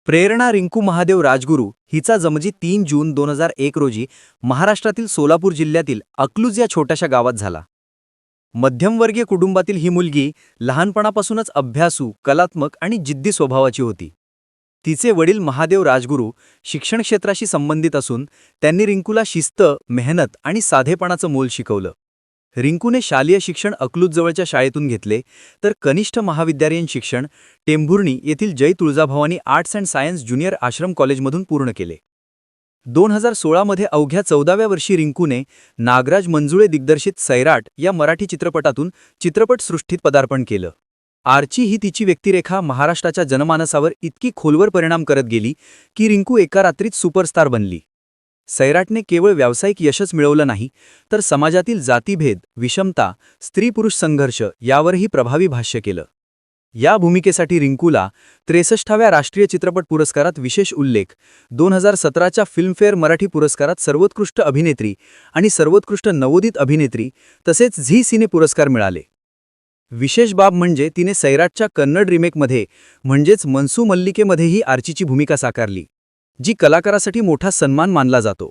प्रेरणा रिंकू महादेव राजगुरू हिचा जन्म 3 जून 2001 रोजी महाराष्ट्रातील सोलापूर जिल्ह्यातील अकलूज या छोट्याशा गावात झाला. मध्यमवर्गीय कुटुंबातील ही मुलगी लहानपणापासूनच अभ्यासू, कलात्मक आणि जिद्दी स्वभावाची होती. तिचे वडील महादेव राजगुरू शिक्षण क्षेत्राशी संबंधित असून त्यांनी रिंकूला शिस्त, मेहनत आणि साधेपणाचं मोल शिकवलं. रिंकूने शालेय शिक्षण अकलूजजवळच्या शाळेतून घेतले, तर कनिष्ठ महाविद्यालयीन शिक्षण टेंभुर्णी येथील Jai Tuljabhavani arts and science junior Ashram कॉलेजमधून पूर्ण केले. 2016 मध्ये अवघ्या 14व्या वर्षी रिंकूने नागराज मंजुळे दिग्दर्शित सैराट या मराठी चित्रपटातून चित्रपटसृष्टीत पदार्पण केलं. आर्ची ही तिची व्यक्तिरेखा महाराष्ट्राच्या जनमानसावर इतकी खोलवर परिणाम करत गेली की रिंकू एका रात्रीत सुपरस्टार बनली. सैराटने केवळ व्यावसायिक यशच मिळवलं नाही, तर समाजातील जातीभेद, विषमता, स्त्री-पुरुष संघर्ष यावरही प्रभावी भाष्य केलं. या भूमिकेसाठी रिंकूला 63व्या राष्ट्रीय चित्रपट पुरस्कारात विशेष उल्लेख, 2017च्या फिल्मफेअर मराठी पुरस्कारात सर्वोत्कृष्ट अभिनेत्री आणि सर्वोत्कृष्ट नवोदित अभिनेत्री तसेच झी सिने पुरस्कार मिळाले. विशेष बाब म्हणजे तिने सैराटच्या कन्नड रिमेकमध्ये म्हणजेच मनसू मल्लिकेमध्येही आर्चीची भूमिका साकारली, जी कलाकारासाठी मोठा सन्मान मानला जातो.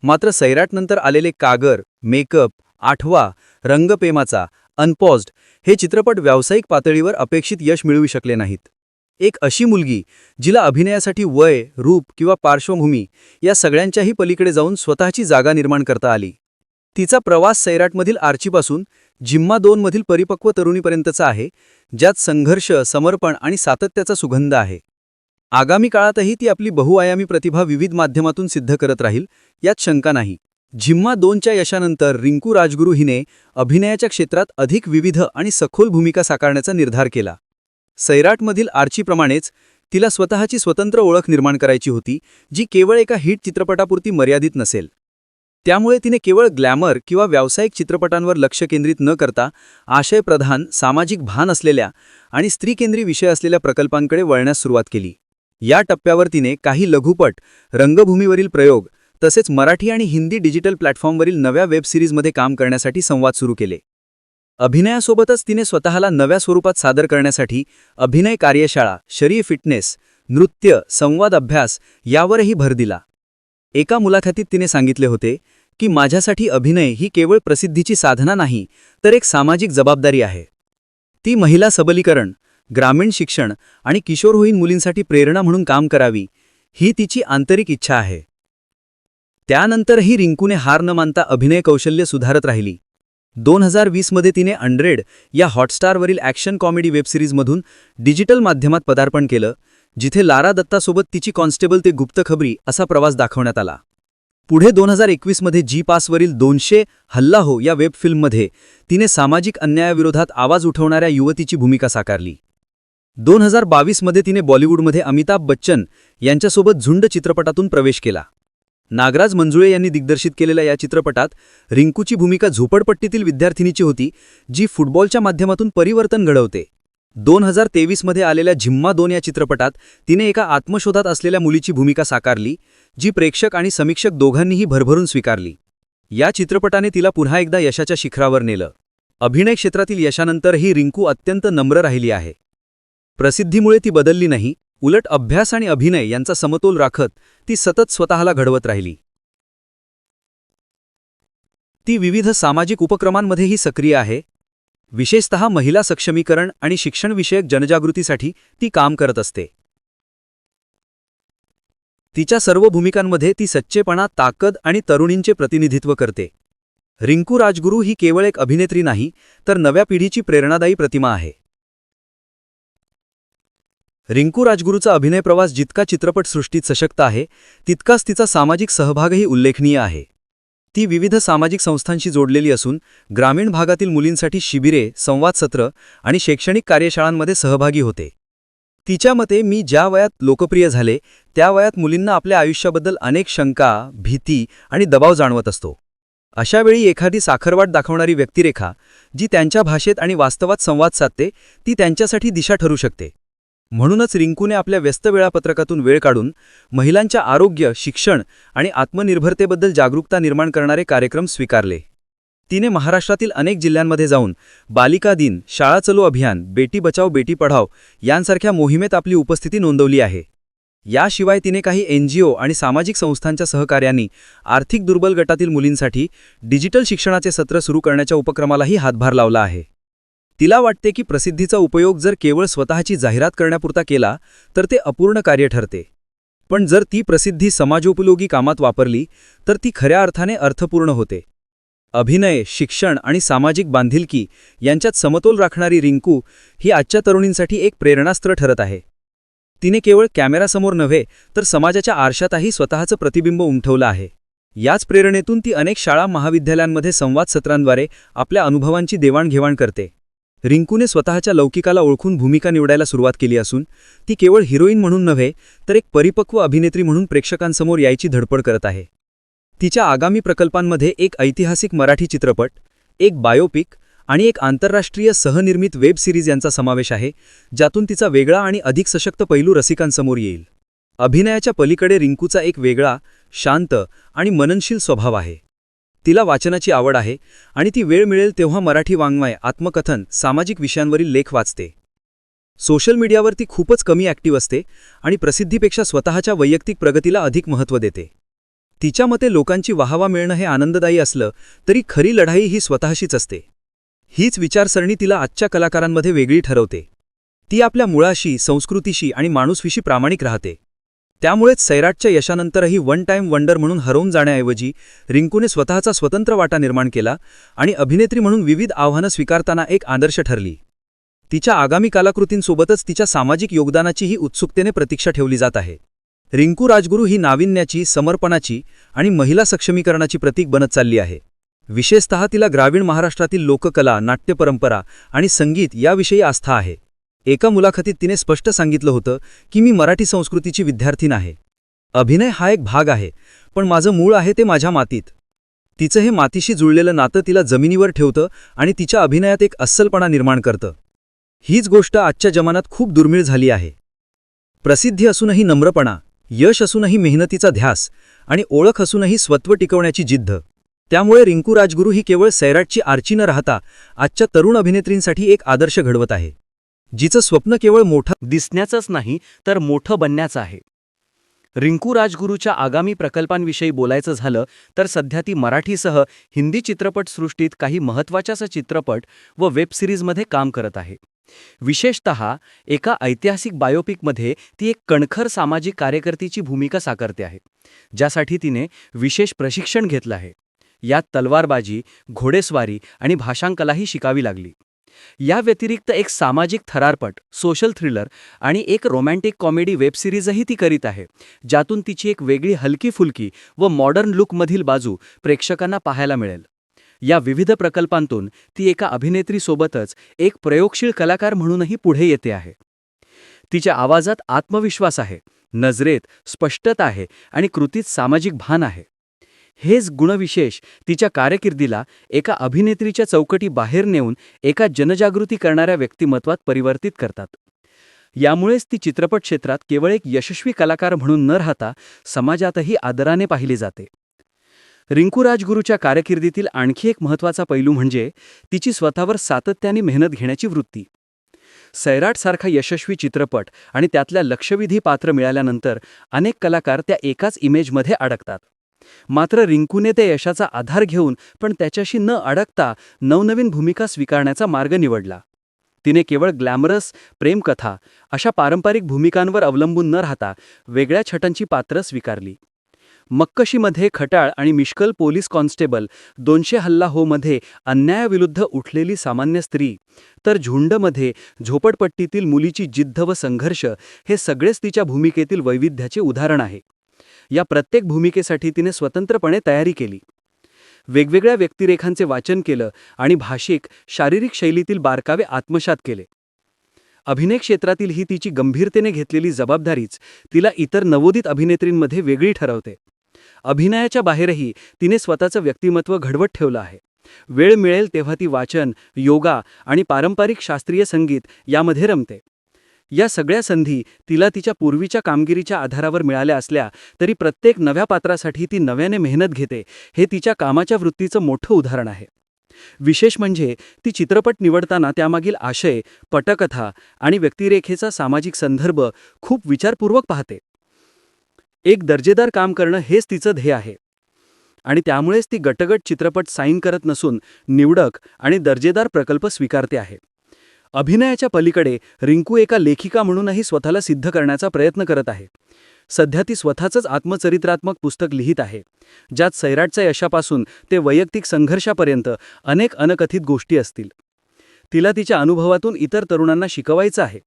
मात्र सैराटनंतर आलेले कागर, मेकअप, आठवा, रंगपेमाचा, अनपॉज्ड हे चित्रपट व्यावसायिक पातळीवर अपेक्षित यश मिळवू शकले नाहीत. एक अशी मुलगी जिला अभिनयासाठी वय, रूप किंवा पार्श्वभूमी या सगळ्यांच्याही पलीकडे जाऊन स्वतःची जागा निर्माण करता आली. तिचा प्रवास सैराटमधील आर्चीपासून जिम्मा 2 मधील परिपक्व तरुणीपर्यंतचा आहे, ज्यात संघर्ष, समर्पण आणि सातत्याचा सुगंध आहे. आगामी काळातही ती आपली बहुआयामी प्रतिभा विविध माध्यमातून सिद्ध करत राहील, यात शंका नाही. जिम्मा 2च्या यशानंतर रिंकू राजगुरू हिने अभिनयाच्या क्षेत्रात अधिक विविध आणि सखोल भूमिका साकारण्याचा निर्धार केला. सैराटमधील आर्चीप्रमाणेच तिला स्वतःची स्वतंत्र ओळख निर्माण करायची होती, जी केवळ एका हिट चित्रपटापुरती मर्यादित नसेल. त्यामुळे तिने केवळ ग्लॅमर किंवा व्यावसायिक चित्रपटांवर लक्ष केंद्रित न करता आशयप्रधान, सामाजिक भान असलेल्या आणि स्त्रीकेंद्री विषय असलेल्या प्रकल्पांकडे वळण्यास सुरुवात केली. या टप्प्यावर तिने काही लघुपट, रंगभूमीवरील प्रयोग तसेच मराठी आणि हिंदी डिजिटल प्लॅटफॉर्मवरील नव्या वेब सिरीजमध्ये काम करण्यासाठी संवाद सुरू केले. अभिनयासोबतच तिने स्वतःला नव्या स्वरूपात सादर करण्यासाठी अभिनय कार्यशाळा, शरीर फिटनेस, नृत्य, संवाद अभ्यास यावरही भर दिला. एका मुलाखतीत तिने सांगितले होते की माझ्यासाठी अभिनय ही केवळ प्रसिद्धीची साधना नाही, तर एक सामाजिक जबाबदारी आहे. ती महिला सबलीकरण, ग्रामीण शिक्षण आणि किशोरवयीन मुलींसाठी प्रेरणा म्हणून काम करावी, ही तिची आंतरिक इच्छा आहे. त्यानंतरही रिंकूने हार न मानता अभिनय कौशल्य सुधारत राहिली. 2020 मध्ये तिने 100 या हॉटस्टारवरील ॲक्शन कॉमेडी वेबसिरीजमधून डिजिटल माध्यमात पदार्पण केलं, जिथे लारा दत्तासोबत तिची कॉन्स्टेबल ते गुप्तखबरी असा प्रवास दाखवण्यात आला. पुढे 2021 मध्ये जी पासवरील 200 हल्ला हो या वेब फिल्ममध्ये तिने सामाजिक अन्यायाविरोधात आवाज उठवणाऱ्या युवतीची भूमिका साकारली. 2022 मध्ये तिने बॉलिवूडमध्ये अमिताभ बच्चन यांच्यासोबत झुंड चित्रपटातून प्रवेश केला. नागराज मंजुळे यांनी दिग्दर्शित केलेल्या या चित्रपटात रिंकूची भूमिका झोपडपट्टीतील विद्यार्थिनीची होती, जी फुटबॉलच्या माध्यमातून परिवर्तन घडवते. 2023 मध्ये आलेल्या जिम्मा 2 या चित्रपटात तिने एका आत्मशोधात असलेल्या मुलीची भूमिका साकारली, जी प्रेक्षक आणि समीक्षक दोघांनीही भरभरून स्वीकारली. या चित्रपटाने तिला पुन्हा एकदा यशाच्या शिखरावर नेलं. अभिनय क्षेत्रातील यशानंतरही रिंकू अत्यंत नम्र राहिली आहे. प्रसिद्धीमुळे ती बदलली नाही, उलट अभ्यास आणि अभिनय यांचा समतोल राखत ती सतत स्वतःला घडवत राहिली. ती विविध सामाजिक उपक्रमांमध्येही सक्रिय आहे. विशेषतः महिला सक्षमीकरण आणि शिक्षणविषयक जनजागृतीसाठी ती काम करत असते. तिच्या सर्व भूमिकांमध्ये ती सच्चेपणा, ताकद आणि तरुणींचे प्रतिनिधित्व करते. रिंकू राजगुरू ही केवळ एक अभिनेत्री नाही, तर नव्या पिढीची प्रेरणादायी प्रतिमा आहे. रिंकू राजगुरूचा अभिनय प्रवास जितका चित्रपटसृष्टीत सशक्त आहे, तितकाच तिचा सामाजिक सहभागही उल्लेखनीय आहे. ती विविध सामाजिक संस्थांशी जोडलेली असून ग्रामीण भागातील मुलींसाठी शिबिरे, संवाद सत्र आणि शैक्षणिक कार्यशाळांमध्ये सहभागी होते. तिच्या मते, मी ज्या वयात लोकप्रिय झाले त्या वयात मुलींना आपल्या आयुष्याबद्दल अनेक शंका, भीती आणि दबाव जाणवत असतो. अशावेळी एखादी साखरवाट दाखवणारी व्यक्तिरेखा, जी त्यांच्या भाषेत आणि वास्तवात संवाद साधते, ती त्यांच्यासाठी दिशा ठरू शकते. म्हणूनच रिंकूने आपल्या व्यस्त वेळापत्रकातून वेळ काढून महिलांच्या आरोग्य, शिक्षण आणि आत्मनिर्भरतेबद्दल जागरूकता निर्माण करणारे कार्यक्रम स्वीकारले. तिने महाराष्ट्रातील अनेक जिल्ह्यांमध्ये जाऊन बालिका दिन, शाळा चलो अभियान, बेटी बचाओ बेटी पढाओ यांसारख्या मोहिमेत आपली उपस्थिती नोंदवली आहे. याशिवाय तिने काही NGO आणि सामाजिक संस्थांच्या सहकार्याने आर्थिक दुर्बल गटातील मुलींसाठी डिजिटल शिक्षणाचे सत्र सुरू करण्याच्या उपक्रमालाही हातभार लावला आहे. तिला वाटते की प्रसिद्धीचा उपयोग जर केवळ स्वतःची जाहिरात करण्यापुरता केला तर ते अपूर्ण कार्य ठरते. पण जर ती प्रसिद्धी समाजोपयोगी कामात वापरली तर ती खऱ्या अर्थाने अर्थपूर्ण होते. अभिनय, शिक्षण आणि सामाजिक बांधिलकी यांच्यात समतोल राखणारी रिंकू ही आजच्या तरुणींसाठी एक प्रेरणास्त्र ठरत आहे. तिने केवळ कॅमेरासमोर नव्हे तर समाजाच्या आरशातही स्वतःचं प्रतिबिंब उमटवलं आहे. याच प्रेरणेतून ती अनेक शाळा महाविद्यालयांमध्ये संवाद सत्रांद्वारे आपल्या अनुभवांची देवाणघेवाण करते. रिंकूने स्वतःच्या लौकिकाला ओळखून भूमिका निवडायला सुरुवात केली असून ती केवळ हिरोईन म्हणून नव्हे तर एक परिपक्व अभिनेत्री म्हणून प्रेक्षकांसमोर यायची धडपड करत आहे. तिच्या आगामी प्रकल्पांमध्ये एक ऐतिहासिक मराठी चित्रपट, एक बायोपिक आणि एक आंतरराष्ट्रीय सहनिर्मित वेब सिरीज यांचा समावेश आहे, ज्यातून तिचा वेगळा आणि अधिक सशक्त पैलू रसिकांसमोर येईल. अभिनयाच्या पलीकडे रिंकूचा एक वेगळा, शांत आणि मननशील स्वभाव आहे. तिला वाचनाची आवड आहे आणि ती वेळ मिळेल तेव्हा मराठी वाङ्मय, आत्मकथन, सामाजिक विषयांवरील लेख वाचते. सोशल मीडियावर ती खूपच कमी ॲक्टिव्ह असते आणि प्रसिद्धीपेक्षा स्वतःच्या वैयक्तिक प्रगतीला अधिक महत्त्व देते. तिच्या मते लोकांची वाहवा मिळणं हे आनंददायी असलं तरी खरी लढाई ही स्वतःशीच असते. हीच विचारसरणी तिला आजच्या कलाकारांमध्ये वेगळी ठरवते. ती आपल्या मुळाशी, संस्कृतीशी आणि माणूसविषयी प्रामाणिक राहते. त्यामुळेच सैराटच्या यशानंतरही वन टाइम वंडर म्हणून हरवून जाण्याऐवजी रिंकूने स्वतःचा स्वतंत्र वाटा निर्माण केला आणि अभिनेत्री म्हणून विविध आव्हानं स्वीकारताना एक आदर्श ठरली. तिच्या आगामी कलाकृतींसोबतच तिच्या सामाजिक योगदानाचीही उत्सुकतेने प्रतीक्षा ठेवली जात आहे. रिंकू राजगुरू ही नाविन्याची, समर्पणाची आणि महिला सक्षमीकरणाची प्रतीक बनत चालली आहे. विशेषतः तिला ग्रामीण महाराष्ट्रातील लोककला, नाट्यपरंपरा आणि संगीत याविषयी आस्था आहे. एका मुलाखतीत तिने स्पष्ट सांगितलं होतं की मी मराठी संस्कृतीची विद्यार्थीन आहे. अभिनय हा एक भाग आहे, पण माझं मूळ आहे ते माझ्या मातीत. तिचं हे मातीशी जुळलेलं नातं तिला जमिनीवर ठेवतं आणि तिच्या अभिनयात एक अस्सलपणा निर्माण करतं. हीच गोष्ट आजच्या जमान्यात खूप दुर्मिळ झाली आहे. प्रसिद्धी असूनही नम्रपणा, यश असूनही मेहनतीचा ध्यास आणि ओळख असूनही स्वत्व टिकवण्याची जिद्द. त्यामुळे रिंकू राजगुरू ही केवळ सैराटची आर्ची न राहता आजच्या तरुण अभिनेत्रींसाठी एक आदर्श घडवत आहे, जिचं स्वप्न केवळ मोठं दिसण्याचंच नाही तर मोठं बनण्याचं आहे. रिंकू राजगुरूच्या आगामी प्रकल्पांविषयी बोलायचं झालं तर सध्या ती मराठीसह हिंदी चित्रपटसृष्टीत काही महत्त्वाच्या चित्रपट व वेब सिरीजमध्ये काम करत आहे. विशेषतः एका ऐतिहासिक बायोपिकमध्ये ती एक कणखर सामाजिक कार्यकर्तीची भूमिका साकारते आहे, ज्यासाठी तिने विशेष प्रशिक्षण घेतलं आहे. यात तलवारबाजी, घोडेस्वारी आणि भाषांकलाही शिकावी लागली. या व्यतिरिक्त एक सामाजिक थरारपट, सोशल थ्रिलर आणि एक रोमॅन्टिक कॉमेडी वेब सिरीजही ती करीत आहे, ज्यातून तिची एक वेगळी हलकी-फुलकी व मॉडर्न लुकमधील बाजू प्रेक्षकांना पाहायला मिळेल. या विविध प्रकल्पांतून ती एका अभिनेत्रीसोबतच एक प्रयोगशील कलाकार म्हणूनही पुढे येते आहे. तिच्या आवाजात आत्मविश्वास आहे, नजरेत स्पष्टता आहे आणि कृतीत सामाजिक भान आहे. हेच गुणविशेष तिच्या कारकिर्दीला एका अभिनेत्रीच्या चौकटी बाहेर नेऊन एका जनजागृती करणाऱ्या व्यक्तिमत्वात परिवर्तित करतात. यामुळेच ती चित्रपट क्षेत्रात केवळ एक यशस्वी कलाकार म्हणून न राहता समाजातही आदराने पाहिली जाते. रिंकू राजगुरूच्या कारकिर्दीतील आणखी एक महत्त्वाचा पैलू म्हणजे तिची स्वतःवर सातत्याने मेहनत घेण्याची वृत्ती. सैराटसारखा यशस्वी चित्रपट आणि त्यातल्या लक्षवेधी पात्र मिळाल्यानंतर अनेक कलाकार त्या एकाच इमेजमध्ये अडकतात. मात्र रिंकूने त्या यशाचा आधार घेऊन पण त्याच्याशी न अडकता नवनवीन भूमिका स्वीकारण्याचा मार्ग निवडला. तिने केवळ ग्लॅमरस, प्रेमकथा अशा पारंपरिक भूमिकांवर अवलंबून न राहता वेगळ्या छटांची पात्रं स्वीकारली. मक्कशीमध्ये खटाळ आणि मिश्कल पोलीस कॉन्स्टेबल, 200 हल्ला हो मध्ये अन्यायाविरुद्ध उठलेली सामान्य स्त्री, तर झुंडमध्ये झोपडपट्टीतील मुलीची जिद्द व संघर्ष हे सगळेच तिच्या भूमिकेतील वैविध्याचे उदाहरण आहे. या प्रत्येक भूमिकेसाठी तिने स्वतंत्रपणे तयारी केली, वेगवेगळ्या व्यक्तिरेखांचे वाचन केलं आणि भाषिक, शारीरिक शैलीतील बारकावे आत्मसात केले. अभिनय क्षेत्रातील ही तिची गंभीरतेने घेतलेली जबाबदारीच तिला इतर नवोदित अभिनेत्रींमध्ये वेगळी ठरवते. अभिनयाच्या बाहेरही तिने स्वतःचं व्यक्तिमत्व घडवत ठेवलं आहे. वेळ मिळेल तेव्हा ती वाचन, योगा आणि पारंपरिक शास्त्रीय संगीत यामध्ये रमते. या सगळ्या संधी तिला तिच्या पूर्वीच्या कामगिरीच्या आधारावर मिळाल्या असल्या तरी प्रत्येक नव्या पात्रासाठी ती नव्याने मेहनत घेते, हे तिच्या कामाच्या वृत्तीचं मोठं उदाहरण आहे. विशेष म्हणजे ती चित्रपट निवडताना त्यामागील आशय, पटकथा आणि व्यक्तिरेखेचा सामाजिक संदर्भ खूप विचारपूर्वक पाहते. एक दर्जेदार काम करणं हेच तिचं ध्येय आहे. आणि त्यामुळेच ती गटगट चित्रपट साईन करत नसून निवडक आणि दर्जेदार प्रकल्प स्वीकारते आहे. अभिनयाच्या पलीकडे रिंकू एका लेखिका म्हणूनही स्वतःला सिद्ध करण्याचा प्रयत्न करत आहे. सध्या ती स्वतःचंच आत्मचरित्रात्मक पुस्तक लिहित आहे, ज्यात सैराटच्या यशापासून ते वैयक्तिक संघर्षापर्यंत अनेक अनकथित गोष्टी असतील. तिला तिच्या अनुभवातून इतर तरुणांना शिकवायचं आहे,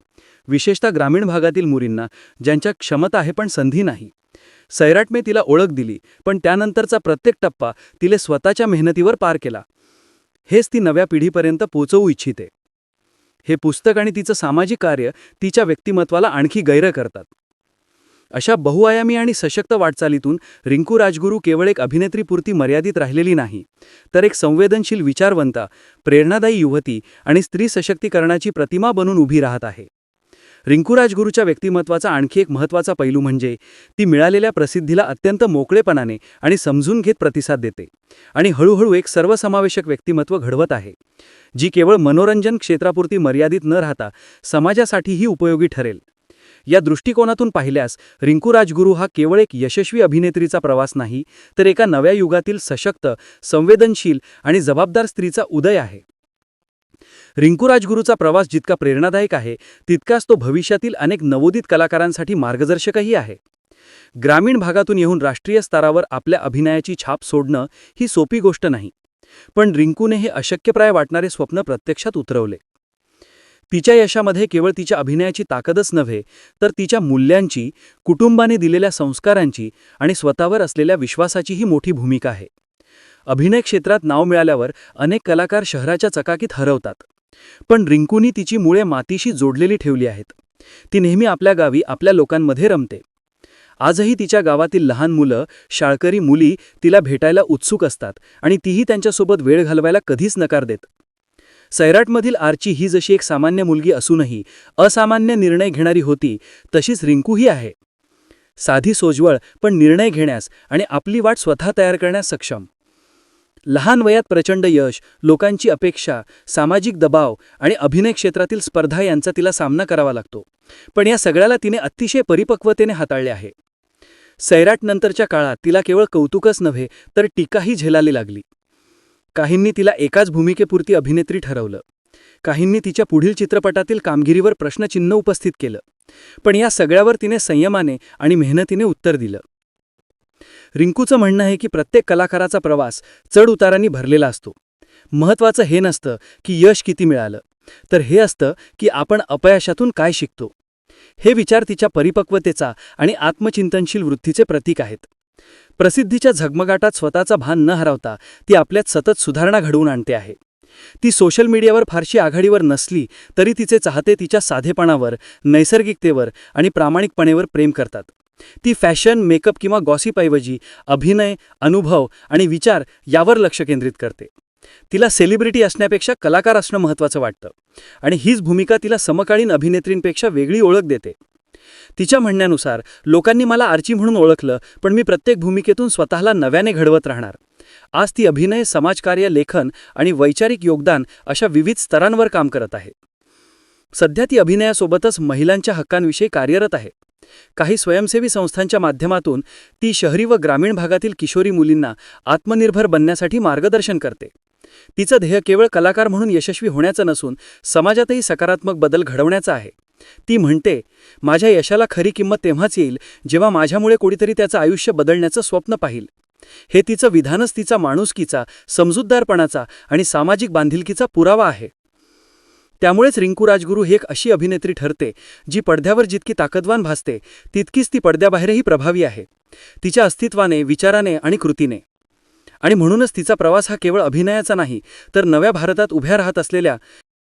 विशेषतः ग्रामीण भागातील मुलींना, ज्यांच्या क्षमता आहे पण संधी नाही. सैराटने तिला ओळख दिली, पण त्यानंतरचा प्रत्येक टप्पा तिने स्वतःच्या मेहनतीवर पार केला. हेच ती नव्या पिढीपर्यंत पोहोचवू इच्छिते. हे पुस्तक आणि तिचं सामाजिक कार्य तिच्या व्यक्तिमत्वाला आणखी गैर करतात. अशा बहुआयामी आणि सशक्त वाटचालीतून रिंकू राजगुरू केवळ एक अभिनेत्रीपुरती मर्यादित राहिलेली नाही, तर एक संवेदनशील विचारवंता, प्रेरणादायी युवती आणि स्त्री सशक्तीकरणाची प्रतिमा बनून उभी राहत आहे. रिंकू राजगुरूच्या व्यक्तिमत्वाचा आणखी एक महत्त्वाचा पैलू म्हणजे ती मिळालेल्या प्रसिद्धीला अत्यंत मोकळेपणाने आणि समजून घेत प्रतिसाद देते आणि हळूहळू एक सर्वसमावेशक व्यक्तिमत्व घडवत आहे, जी केवळ मनोरंजन क्षेत्रापुरती मर्यादित न राहता समाजासाठीही उपयोगी ठरेल. या दृष्टिकोनातून पाहिल्यास रिंकू राजगुरू हा केवळ एक यशस्वी अभिनेत्रीचा प्रवास नाही, तर एका नव्या युगातील सशक्त, संवेदनशील आणि जबाबदार स्त्रीचा उदय आहे. रिंकू राजगुरूचा प्रवास जितका प्रेरणादायक आहे, तितकाच तो भविष्यातील अनेक नवोदित कलाकारांसाठी मार्गदर्शकही आहे. ग्रामीण भागातून येऊन राष्ट्रीय स्तरावर आपल्या अभिनयाची छाप सोडणं ही सोपी गोष्ट नाही, पण रिंकूने हे अशक्यप्राय वाटणारे स्वप्न प्रत्यक्षात उतरवले. तिच्या यशामध्ये केवळ तिच्या अभिनयाची ताकदच नव्हे, तर तिच्या मूल्यांची, कुटुंबाने दिलेल्या संस्कारांची आणि स्वतःवर असलेल्या विश्वासाचीही मोठी भूमिका आहे. अभिनय क्षेत्रात नाव मिळाल्यावर अनेक कलाकार शहराच्या चकाकीत हरवतात, पण रिंकूनी तिची मुळे मातीशी जोडलेली ठेवली आहेत. ती नेहमी आपल्या गावी, आपल्या लोकांमध्ये रमते. आजही तिच्या गावातील लहान मुलं, शाळकरी मुली तिला भेटायला उत्सुक असतात आणि तीही त्यांच्यासोबत वेळ घालवायला कधीच नकार देत. सैराटमधील आर्ची ही जशी एक सामान्य मुलगी असूनही असामान्य निर्णय घेणारी होती, तशीच रिंकूही आहे. साधी सोज्वळ, पण निर्णय घेण्यास आणि आपली वाट स्वतः तयार करण्यास सक्षम. लहान वयात प्रचंड यश, लोकांची अपेक्षा, सामाजिक दबाव आणि अभिनय क्षेत्रातील स्पर्धा यांचा तिला सामना करावा लागतो, पण या सगळ्याला तिने अतिशय परिपक्वतेने हाताळले आहे. सैराटनंतरच्या काळात तिला केवळ कौतुकच नव्हे, तर टीकाही झेलावी लागली. काहींनी तिला एकाच भूमिकेपुरती अभिनेत्री ठरवलं, काहींनी तिच्या पुढील चित्रपटातील कामगिरीवर प्रश्नचिन्ह उपस्थित केलं, पण या सगळ्यावर तिने संयमाने आणि मेहनतीने उत्तर दिलं. रिंकूचं म्हणणं आहे की प्रत्येक कलाकाराचा प्रवास चढ-उतारांनी भरलेला असतो. महत्त्वाचं हे नसतं की यश किती मिळालं, तर हे असतं की आपण अपयशातून काय शिकतो. हे विचार तिच्या परिपक्वतेचा आणि आत्मचिंतनशील वृत्तीचे प्रतीक आहेत. प्रसिद्धीच्या झगमगाटात स्वतःचा भान न हरवता ती आपल्यात सतत सुधारणा घडवून आणते आहे. ती सोशल मीडियावर फारशी आघाडीवर नसली तरी तिचे चाहते तिच्या साधेपणावर, नैसर्गिकतेवर आणि प्रामाणिकपणेवर प्रेम करतात. ती फॅशन, मेकअप किंवा गॉसिपऐवजी अभिनय, अनुभव आणि विचार यावर लक्ष केंद्रित करते. तिला सेलिब्रिटी असण्यापेक्षा कलाकार असणं महत्त्वाचं वाटतं आणि हीच भूमिका तिला समकालीन अभिनेत्रींपेक्षा वेगळी ओळख देते. तिच्या म्हणण्यानुसार, लोकांनी मला आर्ची म्हणून ओळखलं, पण मी प्रत्येक भूमिकेतून स्वतःला नव्याने घडवत राहणार. आज ती अभिनय, समाजकार्य, लेखन आणि वैचारिक योगदान अशा विविध स्तरांवर काम करत आहे. सध्या ती अभिनयासोबतच महिलांच्या हक्कांविषयी कार्यरत आहे. काही स्वयंसेवी संस्थांच्या माध्यमातून ती शहरी व ग्रामीण भागातील किशोरी मुलींना आत्मनिर्भर बनण्यासाठी मार्गदर्शन करते. तिचं ध्येय केवळ कलाकार म्हणून यशस्वी होण्याचं नसून समाजातही सकारात्मक बदल घडवण्याचं आहे. ती म्हणते, माझ्या यशाला खरी किंमत तेव्हाच येईल जेव्हा माझ्यामुळे कोणीतरी त्याचं आयुष्य बदलण्याचं स्वप्न पाहिल. हे तिचं विधानच तिचा माणुसकीचा, समजूतदारपणाचा आणि सामाजिक बांधिलकीचा पुरावा आहे. त्यामुळेच रिंकू राजगुरू ही एक अशी अभिनेत्री ठरते, जी पडद्यावर जितकी ताकदवान भासते, तितकीच ती पडद्याबाहेरही प्रभावी आहे, तिच्या अस्तित्वाने, विचाराने आणि कृतीने. आणि म्हणूनच तिचा प्रवास हा केवळ अभिनयाचा नाही, तर नव्या भारतात उभ्या राहत असलेल्या